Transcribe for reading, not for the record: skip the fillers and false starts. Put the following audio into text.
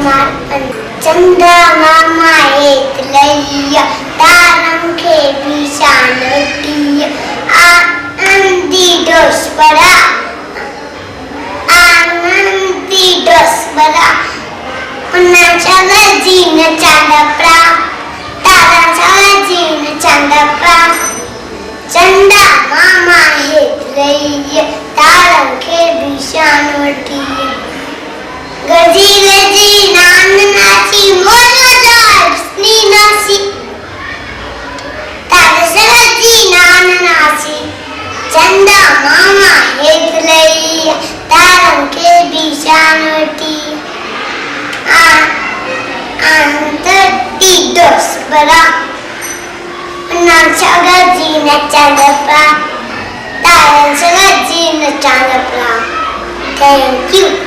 चंदा मामा एक लैया तारंखे बिशानटिया आनंदी डोस्परा उन्नाचाला जीन चांदप्रा ताराचाला जीन चांदप्रा चंदा मामा हेत लैया तारंखे बिशानटिया गजीले जी नान नाची मोला जास्नी नाची तारसला जी नान नाची चंदा मामा हेत लैया तारंखे बिशानटिया आंतटी डोस्परा नाचाला जीन चांदप्रा ताराचाला जीन चांदप्रा Thank you.